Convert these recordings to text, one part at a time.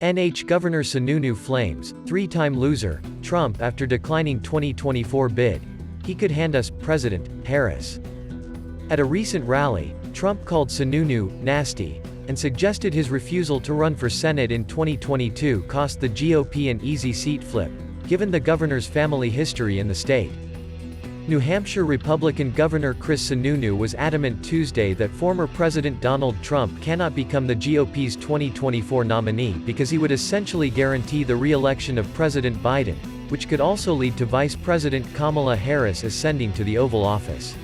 Governor Sununu flames, three-time loser, Trump after declining 2024 bid. He could hand us, President Harris. At a recent rally, Trump called Sununu nasty, and suggested his refusal to run for Senate in 2022 cost the GOP an easy seat flip, given the governor's family history in the state. New Hampshire Republican Governor Chris Sununu was adamant Tuesday that former President Donald Trump cannot become the GOP's 2024 nominee because he would essentially guarantee the re-election of President Biden, which could also lead to Vice President Kamala Harris ascending to the Oval Office.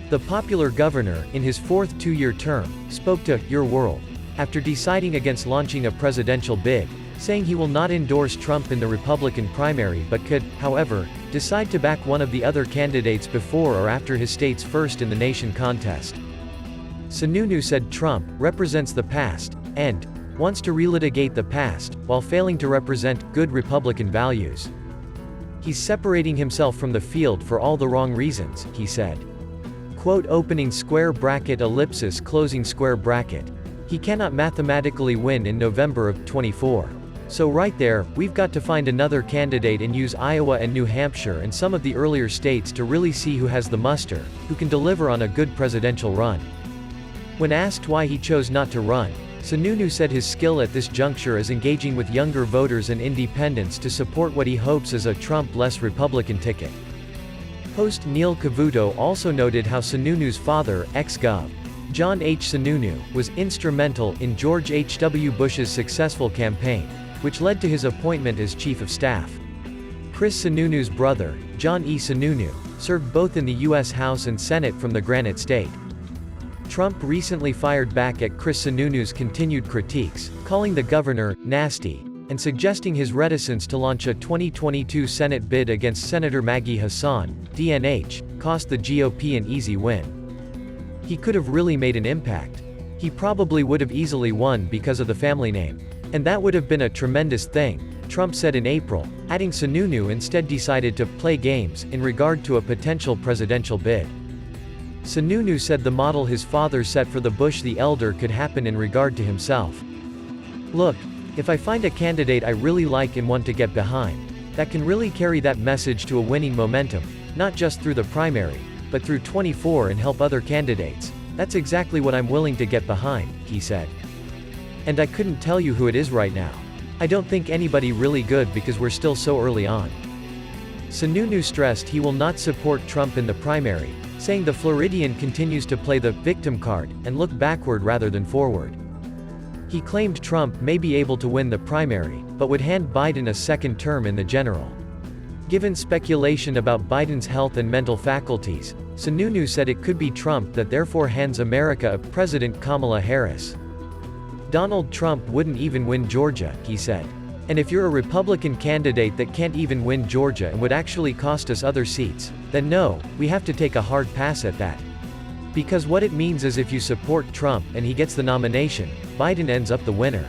The popular governor, in his fourth two-year term, spoke to Your World after deciding against launching a presidential bid, saying he will not endorse Trump in the Republican primary but could, however, decide to back one of the other candidates before or after his state's first in the nation contest. Sununu said Trump represents the past, and wants to relitigate the past, while failing to represent good Republican values. He's separating himself from the field for all the wrong reasons, he said. Quote opening square bracket ellipsis closing square bracket. He cannot mathematically win in November of 24. So right there, we've got to find another candidate and use Iowa and New Hampshire and some of the earlier states to really see who has the muster, who can deliver on a good presidential run. When asked why he chose not to run, Sununu said his skill at this juncture is engaging with younger voters and independents to support what he hopes is a Trump-less Republican ticket. Host Neil Cavuto also noted how Sununu's father, ex-Gov. John H. Sununu, was instrumental in George H. W. Bush's successful campaign, which led to his appointment as Chief of Staff. Chris Sununu's brother, John E. Sununu, served both in the U.S. House and Senate from the Granite State. Trump recently fired back at Chris Sununu's continued critiques, calling the governor nasty, and suggesting his reticence to launch a 2022 Senate bid against Senator Maggie Hassan, DNH, cost the GOP an easy win. He could have really made an impact. He probably would have easily won because of the family name. And that would have been a tremendous thing, Trump said in April, adding Sununu instead decided to play games in regard to a potential presidential bid. Sununu said the model his father set for the Bush the elder could happen in regard to himself. Look, if I find a candidate I really like and want to get behind, that can really carry that message to a winning momentum, not just through the primary, but through 24 and help other candidates, that's exactly what I'm willing to get behind, he said. And I couldn't tell you who it is right now. I don't think anybody really good because we're still so early on. Sununu stressed he will not support Trump in the primary, saying the Floridian continues to play the victim card and look backward rather than forward. He claimed Trump may be able to win the primary, but would hand Biden a second term in the general. Given speculation about Biden's health and mental faculties, Sununu said it could be Trump that therefore hands America a President Kamala Harris. Donald Trump wouldn't even win Georgia, he said. And if you're a Republican candidate that can't even win Georgia and would actually cost us other seats, then no, we have to take a hard pass at that. Because what it means is if you support Trump and he gets the nomination, Biden ends up the winner.